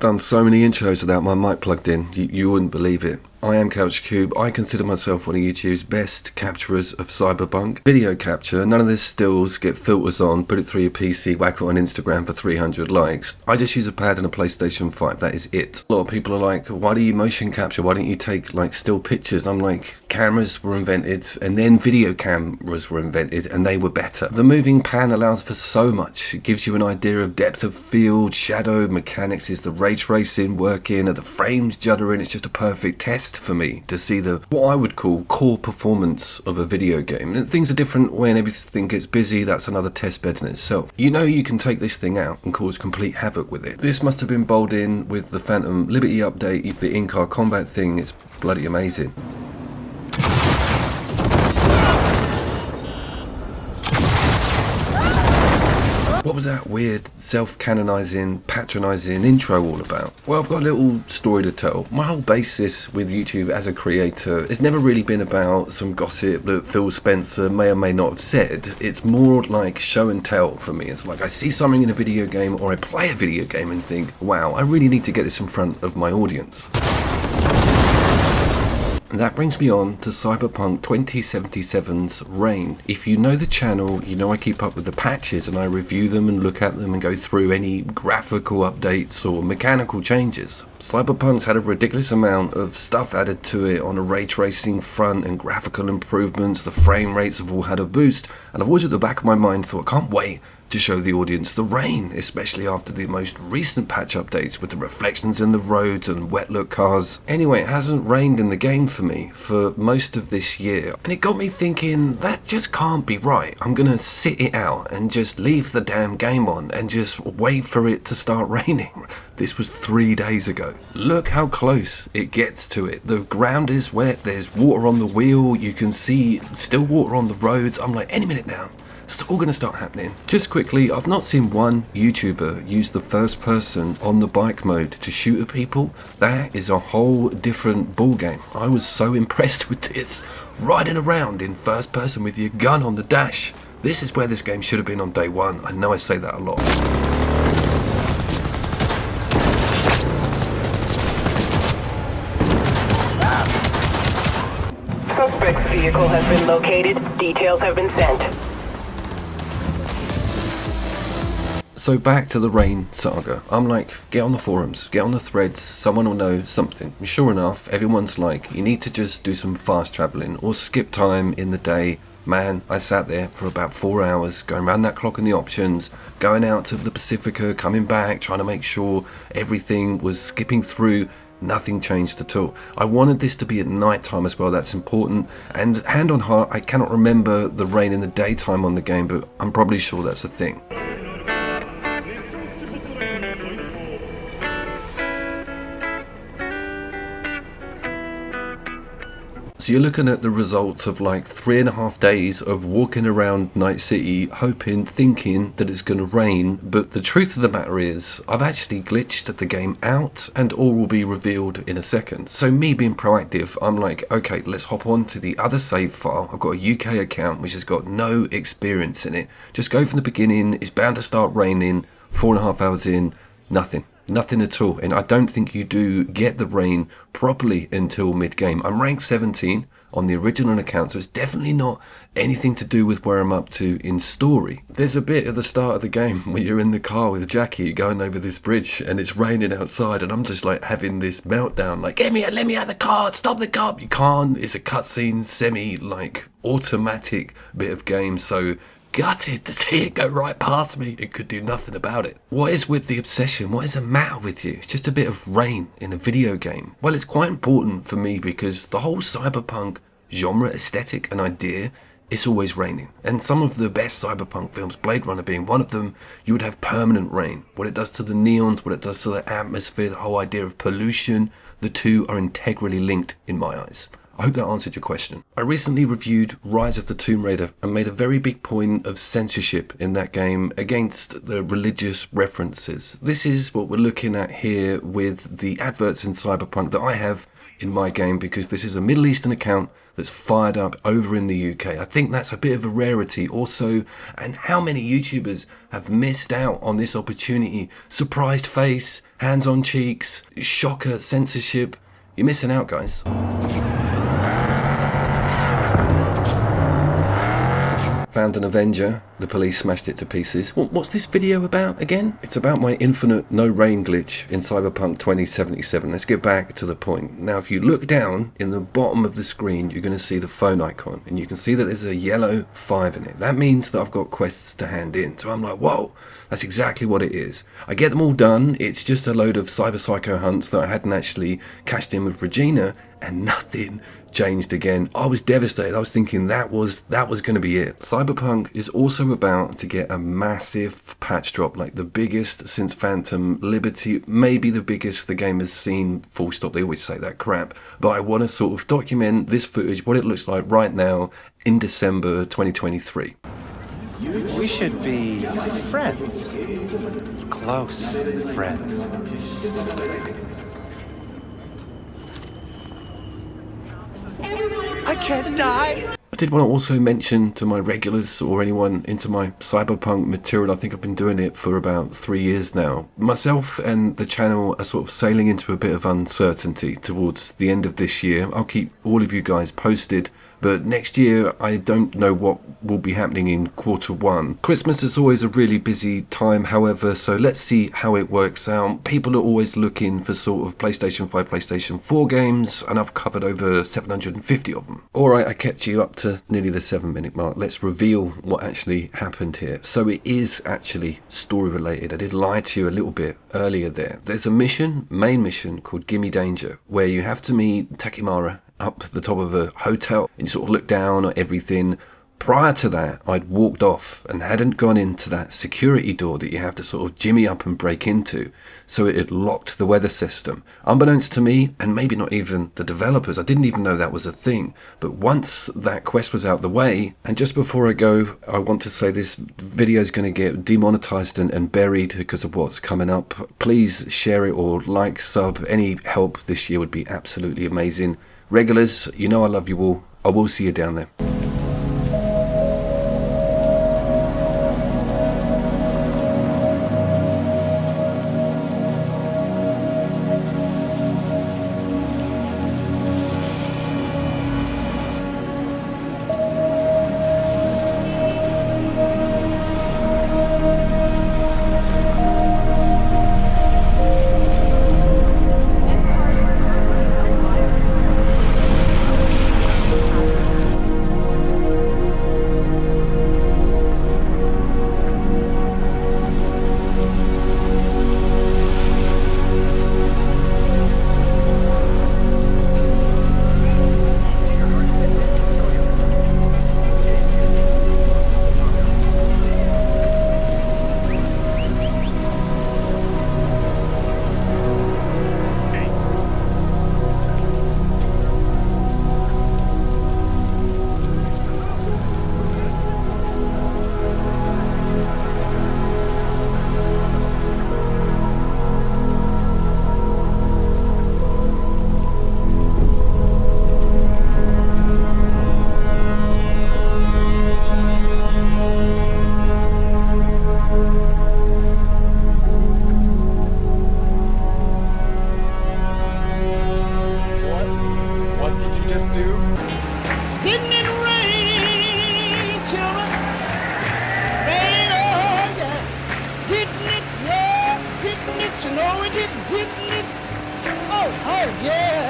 done so many intros without my mic plugged in, you wouldn't believe it. I am CouchCube. I consider myself one of YouTube's best capturers of Cyberpunk. Video capture, none of this stills, get filters on, put it through your PC, whack it on Instagram for 300 likes. I just use a pad and a PlayStation 5, that is it. A lot of people are like, why do you motion capture? Why don't you take like still pictures? I'm like, cameras were invented and then video cameras were invented and they were better. The moving pan allows for so much. It gives you an idea of depth of field, shadow, mechanics. Is the ray tracing working? Are the frames juddering? It's just a perfect test for me to see the what I would call core performance of a video game. And things are different when everything gets busy. That's another test bed in itself. You know you can take this thing out and cause complete havoc with it. This must have been bowled in with the Phantom Liberty update, the in-car combat thing. It's bloody amazing. What was that weird, self-canonizing, patronising intro all about? Well, I've got a little story to tell. My whole basis with YouTube as a creator has never really been about some gossip that Phil Spencer may or may not have said. It's more like show and tell for me. It's like I see something in a video game or I play a video game and think, wow, I really need to get this in front of my audience. And that brings me on to Cyberpunk 2077's Reign. If you know the channel, you know I keep up with the patches and I review them and look at them and go through any graphical updates or mechanical changes. Cyberpunk's had a ridiculous amount of stuff added to it on a ray tracing front and graphical improvements. The frame rates have all had a boost, and I've always at the back of my mind thought, I can't wait to show the audience the rain, especially after the most recent patch updates with the reflections in the roads and wet look cars. Anyway, it hasn't rained in the game for me for most of this year, and it got me thinking, that just can't be right. I'm gonna sit it out and just leave the damn game on and just wait for it to start raining. This was 3 days ago. Look how close it gets to it. The ground is wet, there's water on the wheel, you can see still water on the roads. I'm like, any minute now, it's all going to start happening. Just quickly, I've not seen one YouTuber use the first person on the bike mode to shoot at people. That is a whole different ball game. I was so impressed with this. Riding around in first person with your gun on the dash. This is where this game should have been on day one. I know I say that a lot. Suspect's vehicle has been located. Details have been sent. So back to the Rain saga. I'm like, get on the forums, get on the threads, someone will know something. And sure enough, everyone's like, you need to just do some fast traveling or skip time in the day. Man, I sat there for about 4 hours, going around that clock in the options, going out to the Pacifica, coming back, trying to make sure everything was skipping through. Nothing changed at all. I wanted this to be at night time as well, that's important. And hand on heart, I cannot remember the rain in the daytime on the game, but I'm probably sure that's a thing. So you're looking at the results of like 3.5 days of walking around Night City, hoping, thinking that it's going to rain. But the truth of the matter is, I've actually glitched the game out, and all will be revealed in a second. So me being proactive, I'm like, okay, let's hop on to the other save file. I've got a UK account which has got no experience in it. Just go from the beginning. It's bound to start raining. 4.5 hours in, nothing. Nothing at all, and I don't think you do get the rain properly until mid-game. I'm ranked 17 on the original account, so it's definitely not anything to do with where I'm up to in story. There's a bit at the start of the game when you're in the car with Jackie going over this bridge and it's raining outside, and I'm just like having this meltdown, like, let me out of the car, stop the car. You can't, it's a cutscene, semi like automatic bit of game, so gutted to see it go right past me. It could do nothing about it. What is with the obsession? What is the matter with you? It's just a bit of rain in a video game. Well, it's quite important for me because the whole cyberpunk genre, aesthetic and idea, it's always raining. And some of the best cyberpunk films, Blade Runner being one of them, you would have permanent rain. What it does to the neons, what it does to the atmosphere, the whole idea of pollution, the two are integrally linked in my eyes. I hope that answered your question. I recently reviewed Rise of the Tomb Raider and made a very big point of censorship in that game against the religious references. This is what we're looking at here with the adverts in Cyberpunk that I have in my game, because this is a Middle Eastern account that's fired up over in the UK. I think that's a bit of a rarity also, and how many YouTubers have missed out on this opportunity? Surprised face, hands on cheeks, shocker censorship. You're missing out, guys. Found an Avenger, the police smashed it to pieces. What's this video about again? It's about my infinite no rain glitch in Cyberpunk 2077. Let's get back to the point. Now, if you look down in the bottom of the screen, you're going to see the phone icon, and you can see that there's a yellow 5 in it. That means that I've got quests to hand in. So I'm like, whoa, that's exactly what it is. I get them all done. It's just a load of cyber psycho hunts that I hadn't actually cashed in with Regina, and nothing changed again. I was devastated. I was thinking that was going to be it. Cyberpunk is also about to get a massive patch drop, like the biggest since Phantom Liberty, maybe the biggest the game has seen, full stop. They always say that crap, but I want to sort of document this footage, what it looks like right now in December 2023. We should be friends. Close friends. I can't die! I did want to also mention to my regulars or anyone into my Cyberpunk material, I think I've been doing it for about 3 years now. Myself and the channel are sort of sailing into a bit of uncertainty towards the end of this year. I'll keep all of you guys posted. But next year, I don't know what will be happening in Q1. Christmas is always a really busy time, however, so let's see how it works out. People are always looking for sort of PlayStation 5, PlayStation 4 games, and I've covered over 750 of them. Alright, I kept you up to nearly the 7-minute mark. Let's reveal what actually happened here. So it is actually story related. I did lie to you a little bit earlier there. There's a mission, main mission, called Gimme Danger, where you have to meet Takimara up the top of a hotel, and you sort of look down at everything. Prior to that, I'd walked off and hadn't gone into that security door that you have to sort of jimmy up and break into, so it had locked the weather system. Unbeknownst to me, and maybe not even the developers, I didn't even know that was a thing. But once that quest was out the way, and just before I go, I want to say this video is going to get demonetized and buried because of what's coming up. Please share it or like, sub. Any help this year would be absolutely amazing. Regulars, you know I love you all. I will see you down there. Didn't it? Oh, yeah.